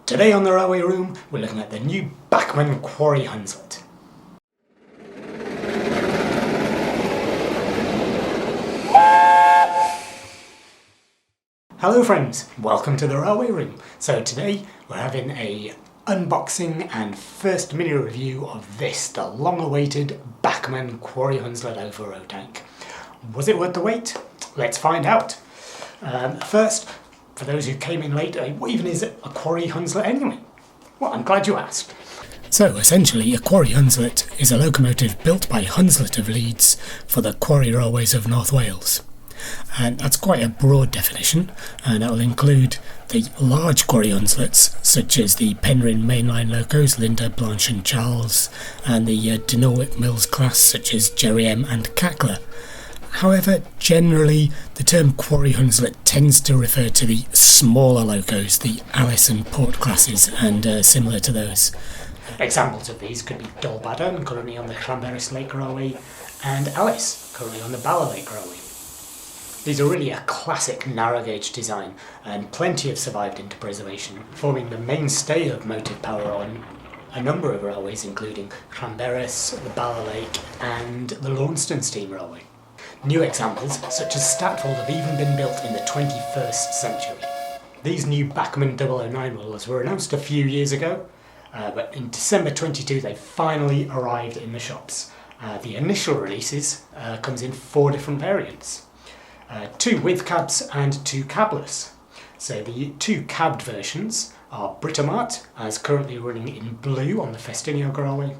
Today on the Railway Room, we're looking at the new Bachmann Quarry Hunslet. Hello friends, welcome to the Railway Room. So today we're having a unboxing and first mini review of this, the long-awaited Bachmann Quarry Hunslet over road tank. Was it worth the wait? Let's find out. First, for those who came in late, what even is a Quarry Hunslet anyway? Well, I'm glad you asked. So essentially, a Quarry Hunslet is a locomotive built by Hunslet of Leeds for the Quarry Railways of North Wales. And that's quite a broad definition, and that will include the large Quarry Hunslets, such as the Penrhyn mainline locos, Linda, Blanche and Charles, and the de Norwich Mills class, such as Jerry M and Cackler. However, generally, the term Quarry Hunslet tends to refer to the smaller locos, the Alice and Port classes, and similar to those. Examples of these could be Dolbadan, currently on the Llanberis Lake Railway, and Alice, currently on the Bala Lake Railway. These are really a classic narrow gauge design, and plenty have survived into preservation, forming the mainstay of motive power on a number of railways, including Llanberis, the Bala Lake, and the Launceston Steam Railway. New examples, such as Statfold, have even been built in the 21st century. These new Bachmann 009 models were announced a few years ago, but in December 22 they finally arrived in the shops. The initial releases comes in 4 different variants. 2 with cabs and 2 cabless. So the 2 cabbed versions are Britomart, as currently running in blue on the Festiniog Railway,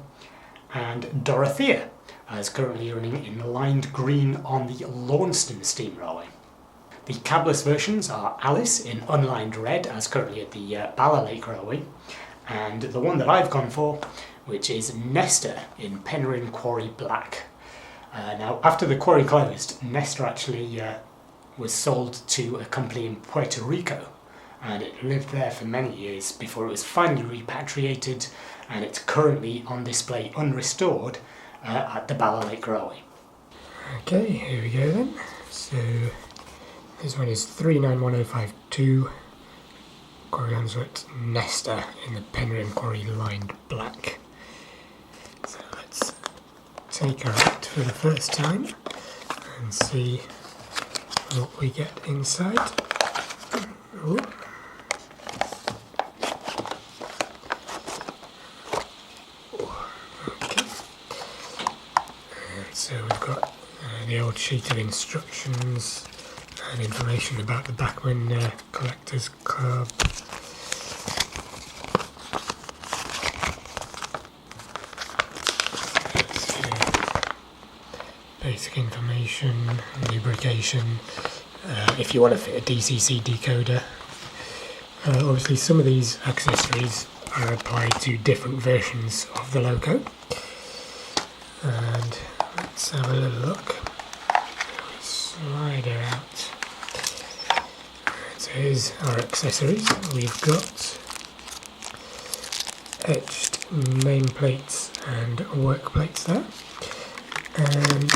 and Dorothea, as currently running in lined green on the Launceston Steam Railway. The cabless versions are Alice in unlined red, as currently at the Bala Lake Railway, and the one that I've gone for, which is Nesta in Penrhyn Quarry black. Now, after the quarry closed, Nesta actually was sold to a company in Puerto Rico, and it lived there for many years before it was finally repatriated, and it's currently on display unrestored at the Bala Lake Railway. Okay, here we go then. So this one is 391052 Quarry Hunslet Nesta in the Penrhyn Quarry lined black. So let's take her out for the first time and see what we get inside. Ooh. So we've got the old sheet of instructions and information about the Bachmann Collectors Club. Basic information, lubrication, if you want to fit a DCC decoder. Obviously some of these accessories are applied to different versions of the loco. And let's have a little look. Slide her out. So here's our accessories. We've got etched nameplates and work plates there. And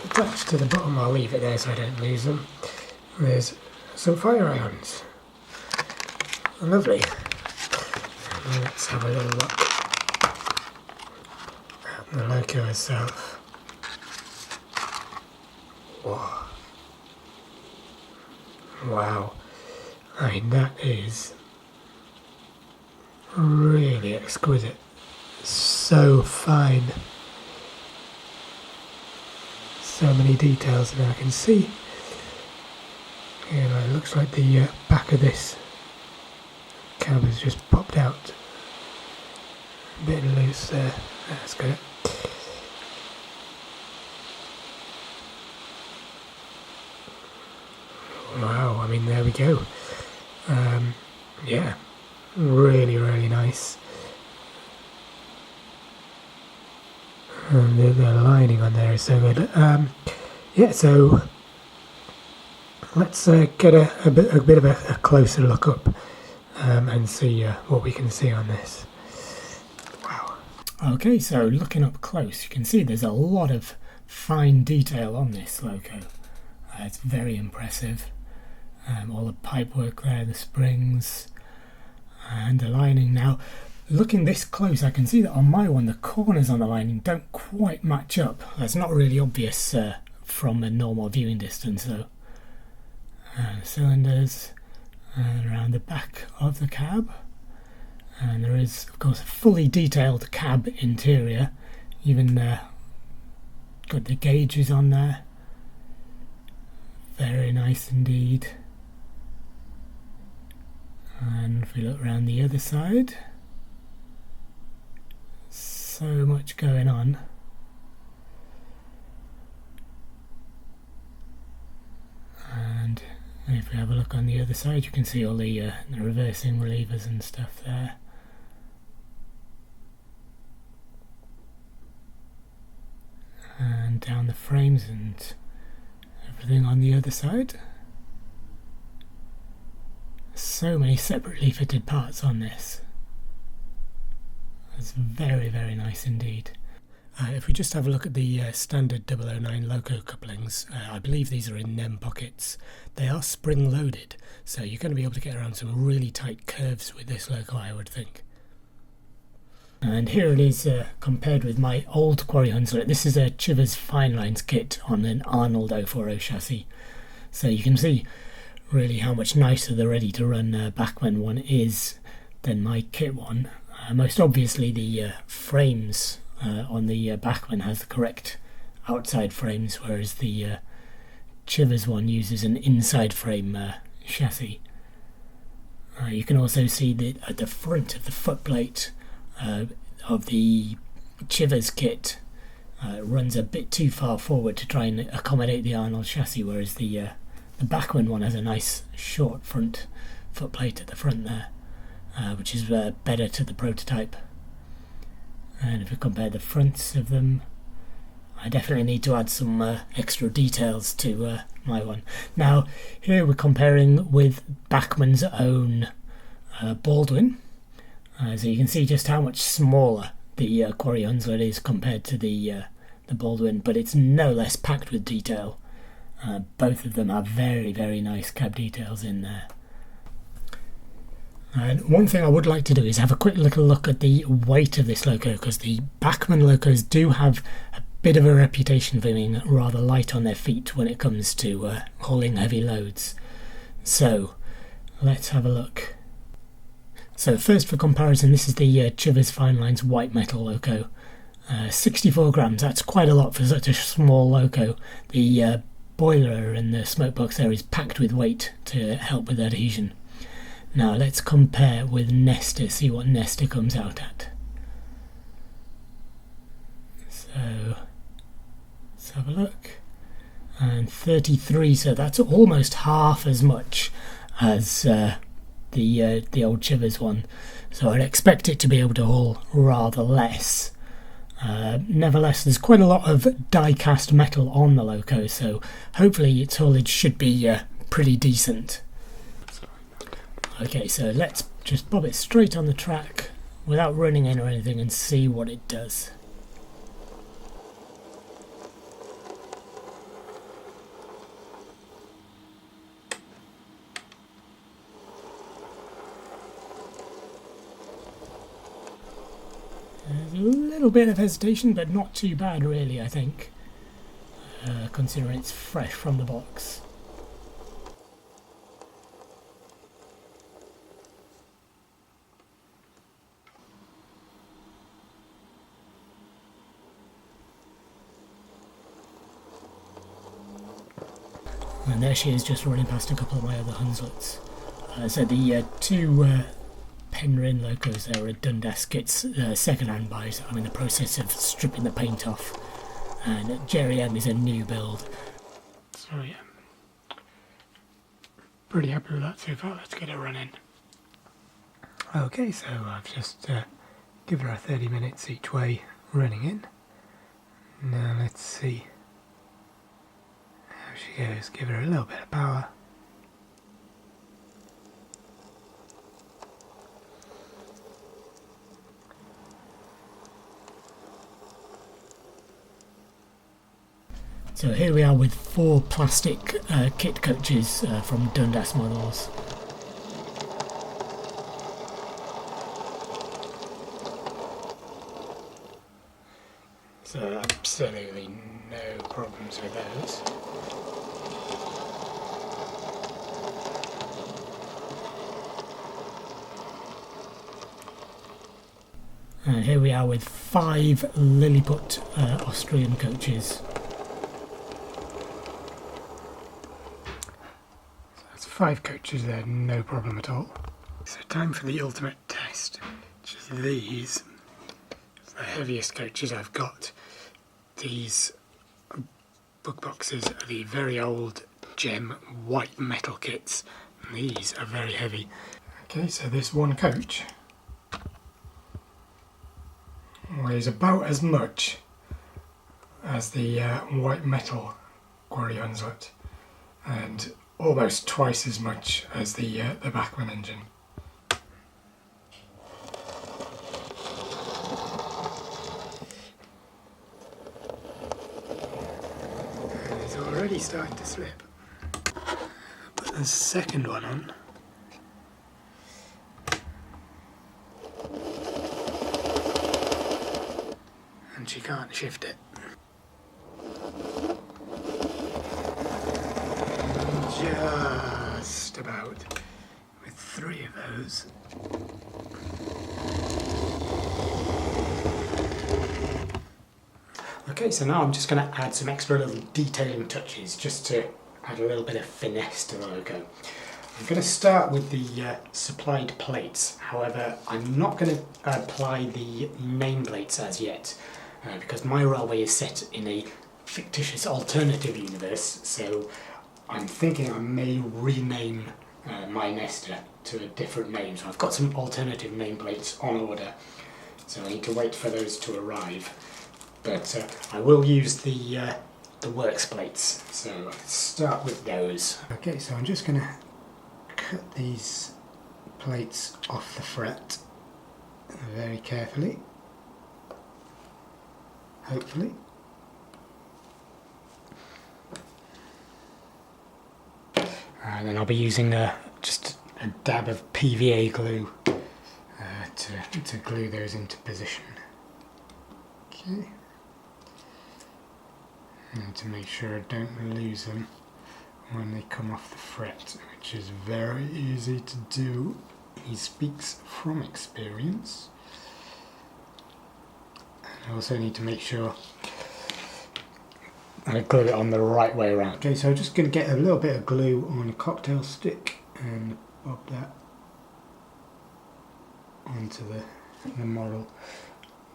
attached to the bottom, I'll leave it there so I don't lose them, there's some fire irons. Lovely. And let's have a little look at the loco itself. Whoa. Wow. I mean, that is really exquisite. So fine. So many details that I can see. It looks like the back of this cab has just popped out. A bit loose there. That's good. Wow, I mean, there we go. Yeah, really, really nice. And the lining on there is so good. Yeah, so let's get a bit of a closer look up and see what we can see on this. Wow. Okay, so looking up close, you can see there's a lot of fine detail on this loco. It's very impressive. All the pipework there, the springs, And the lining now. Looking this close, I can see that on my one the corners on the lining don't quite match up. That's not really obvious from a normal viewing distance though. And cylinders, and around the back of the cab. And there is, of course, a fully detailed cab interior. Even got the gauges on there. Very nice indeed. And if we look around the other side, so much going on. And if we have a look on the other side, you can see all the reversing levers and stuff there. And down the frames and everything on the other side. So many separately fitted parts on this. It's very, very nice indeed. If we just have a look at the standard 009 loco couplings, I believe these are in NEM pockets. They are spring loaded, so you're going to be able to get around some really tight curves with this loco, I would think. And here it is compared with my old Quarry Hunslet. This is a Chivers Finelines kit on an Arnold 040 chassis. So you can see really how much nicer the ready to run Bachmann one is than my kit one. Most obviously the frames on the Bachmann has the correct outside frames, whereas the Chivers one uses an inside frame chassis. You can also see that at the front of the footplate of the Chivers kit runs a bit too far forward to try and accommodate the Arnold chassis, whereas the Bachmann one has a nice short front footplate at the front there, which is better to the prototype. And if we compare the fronts of them, I definitely need to add some extra details to my one. Now here we're comparing with Bachmann's own Baldwin, so you can see just how much smaller the Quarry Hunslet is compared to the Baldwin, but it's no less packed with detail. Both of them have very, very nice cab details in there. And one thing I would like to do is have a quick little look at the weight of this loco, because the Bachmann locos do have a bit of a reputation for being rather light on their feet when it comes to hauling heavy loads. So let's have a look. So first, for comparison, this is the Chivers Finelines white metal loco. 64 grams, that's quite a lot for such a small loco. The boiler and the smoke box there is packed with weight to help with adhesion. Now let's compare with Nesta, see what Nesta comes out at. So let's have a look. And 33, so that's almost half as much as the old Chivers one. So I'd expect it to be able to haul rather less. Nevertheless, there's quite a lot of die-cast metal on the loco, so hopefully its haulage should be pretty decent. Okay, so let's just bob it straight on the track without running in or anything and see what it does. There's a little bit of hesitation, but not too bad really, I think, considering it's fresh from the box. And there she is, just running past a couple of my other Hunslets. So the two Penrhyn locos there are Dundas kits, second-hand buys. I'm in the process of stripping the paint off. And Jerry M is a new build. So yeah, pretty happy with that so far. Let's get it running. Okay, so I've just given her 30 minutes each way running in. Now let's see. She goes, give her a little bit of power. So here we are with 4 plastic kit coaches from Dundas models. So absolutely no problems with those. And here we are with 5 Lilliput Austrian coaches. So that's 5 coaches there, no problem at all. So time for the ultimate test, which is these. The heaviest coaches I've got. These book boxes are the very old gem white metal kits. And these are very heavy. Okay, so this one coach weighs about as much as the white metal Quarry Hunslet, and almost twice as much as the Bachmann engine. And it's already starting to slip. Put the second one on. And she can't shift it. Just about. With 3 of those. Okay, so now I'm just going to add some extra little detailing touches just to add a little bit of finesse to the logo. I'm going to start with the supplied plates. However, I'm not going to apply the nameplates as yet. Because my railway is set in a fictitious alternative universe, so I'm thinking I may rename my Nesta to a different name. So I've got some alternative nameplates on order, so I need to wait for those to arrive. But I will use the works plates, so let's start with those. Okay, so I'm just going to cut these plates off the fret very carefully. Hopefully. And then I'll be using just a dab of PVA glue to glue those into position. Okay. And to make sure I don't lose them when they come off the fret, which is very easy to do. He speaks from experience. I also need to make sure I glue it on the right way around. Okay, so I'm just going to get a little bit of glue on a cocktail stick and bob that onto the model.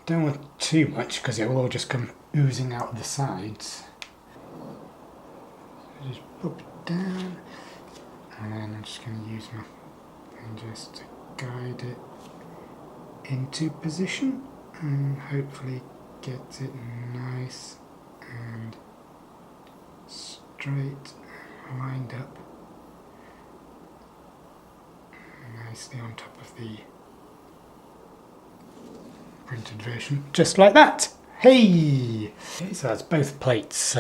Don't want too much because it will all just come oozing out the sides. So just bob it down, and then I'm just going to use my fingers to guide it into position. And hopefully get it nice and straight, lined up nicely on top of the printed version, just like that. Hey! Okay, so that's both plates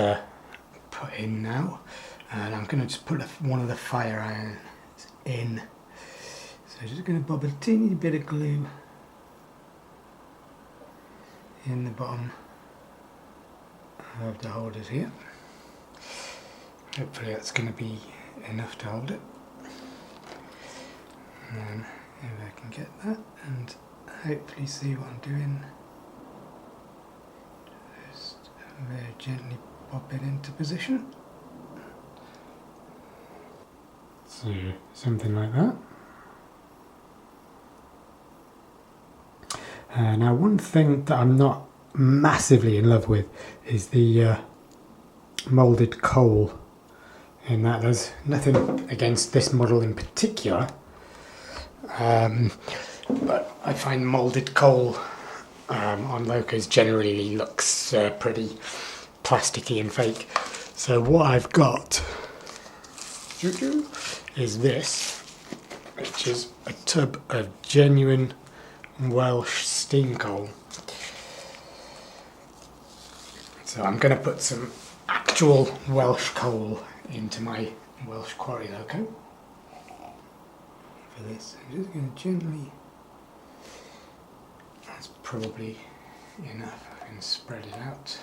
put in now, and I'm going to just put one of the fire irons in. So I'm just going to bob a teeny bit of glue in the bottom of the holders here. Hopefully that's going to be enough to hold it. And then if I can get that and hopefully see what I'm doing, just very gently pop it into position. So something like that. Now one thing that I'm not massively in love with is the moulded coal in that. There's nothing against this model in particular, but I find moulded coal on locos generally looks pretty plasticky and fake. So what I've got is this, which is a tub of genuine Welsh steam coal. So I'm going to put some actual Welsh coal into my Welsh Quarry logo. For this, I'm just going to gently, that's probably enough, I can spread it out.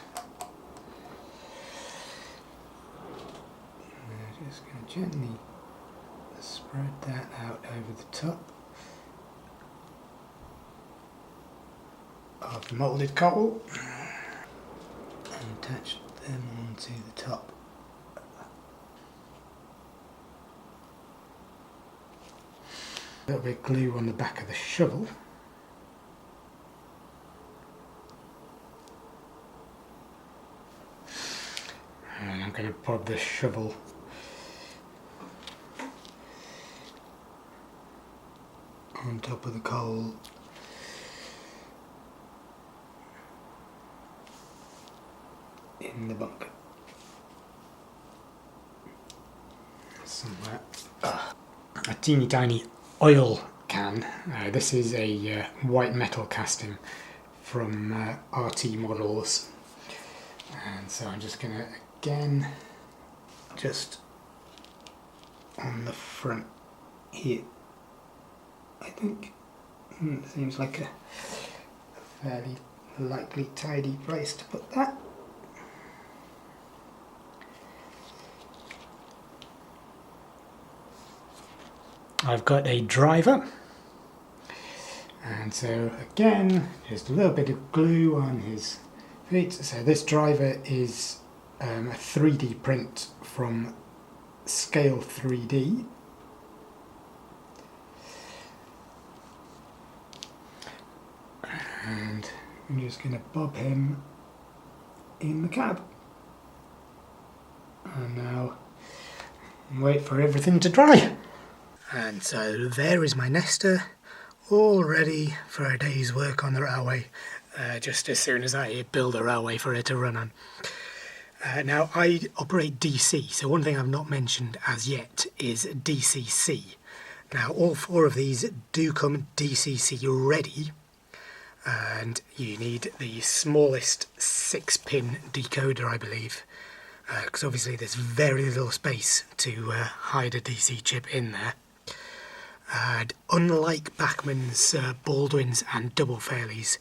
I'm just going to gently spread that out over the top of the moulded coal and attach them onto the top. A little bit of glue on the back of the shovel. And I'm going to put the shovel on top of the coal in the bunker. Somewhere. A teeny tiny oil can. This is a white metal casting from RT models. And so I'm just going to, again, just on the front here, I think. Seems like a fairly likely tidy place to put that. I've got a driver, and so again just a little bit of glue on his feet. So this driver is a 3D print from Scale 3D, and I'm just going to bob him in the cab, and now wait for everything to dry. And so there is my Nesta, all ready for a day's work on the railway, just as soon as I build a railway for it to run on. Now I operate DC, so one thing I've not mentioned as yet is DCC. Now all four of these do come DCC ready, and you need the smallest 6-pin decoder, I believe, because obviously there's very little space to hide a DC chip in there. And unlike Bachmann's, Baldwin's and double fairlies,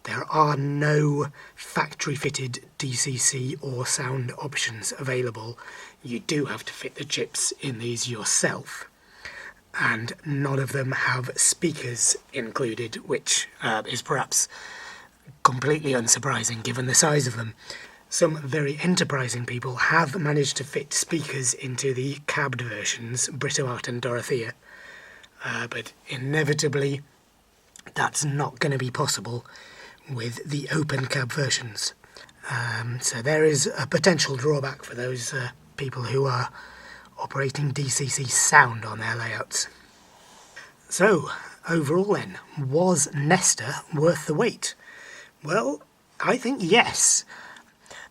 there are no factory-fitted DCC or sound options available. You do have to fit the chips in these yourself, and none of them have speakers included, which is perhaps completely unsurprising given the size of them. Some very enterprising people have managed to fit speakers into the cabbed versions, Britoart and Dorothea, but inevitably that's not going to be possible with the open cab versions. So there is a potential drawback for those people who are operating DCC sound on their layouts. So overall then, was Nesta worth the wait? Well, I think yes.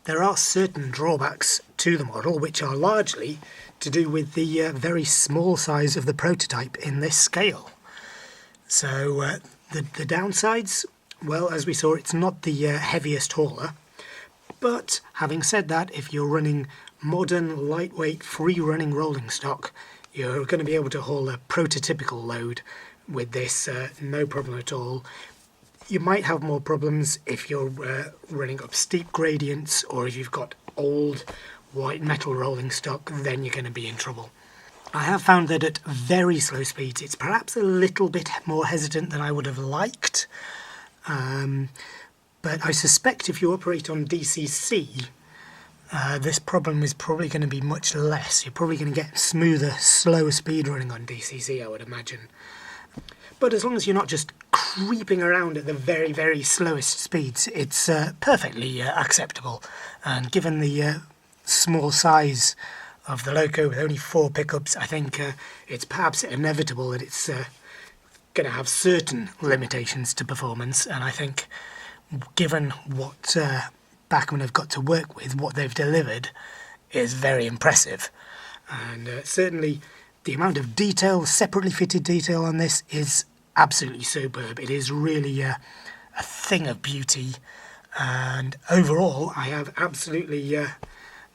There are certain drawbacks to the model which are largely to do with the very small size of the prototype in this scale. So the downsides, well, as we saw, it's not the heaviest hauler, but having said that, if you're running modern, lightweight, free-running rolling stock, you're going to be able to haul a prototypical load with this, no problem at all. You might have more problems if you're running up steep gradients, or if you've got old white metal rolling stock, then you're going to be in trouble. I have found that at very slow speeds it's perhaps a little bit more hesitant than I would have liked, but I suspect if you operate on DCC, this problem is probably going to be much less. You're probably going to get smoother, slower speed running on DCC, I would imagine. But as long as you're not just creeping around at the very, very slowest speeds, it's perfectly acceptable. And given the small size of the loco with only 4 pickups, I think it's perhaps inevitable that it's going to have certain limitations to performance. And I think given what Bachmann have got to work with, what they've delivered is very impressive. And certainly the amount of detail, separately fitted detail on this is absolutely superb. It is really a thing of beauty, and overall I have absolutely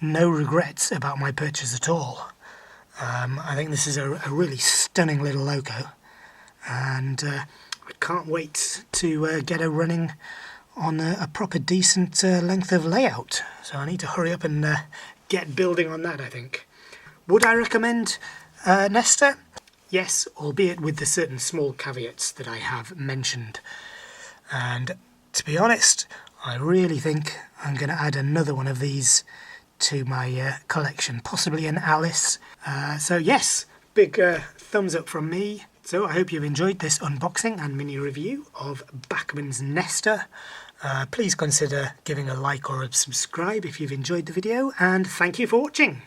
no regrets about my purchase at all. I think this is a really stunning little loco, and I can't wait to get her running on a proper decent length of layout. So I need to hurry up and get building on that, I think. Would I recommend Nesta? Yes, albeit with the certain small caveats that I have mentioned. And to be honest, I really think I'm going to add another one of these to my collection, possibly an Alice. So yes, big thumbs up from me. So I hope you've enjoyed this unboxing and mini review of Bachmann's Nesta. Please consider giving a like or a subscribe if you've enjoyed the video, and thank you for watching.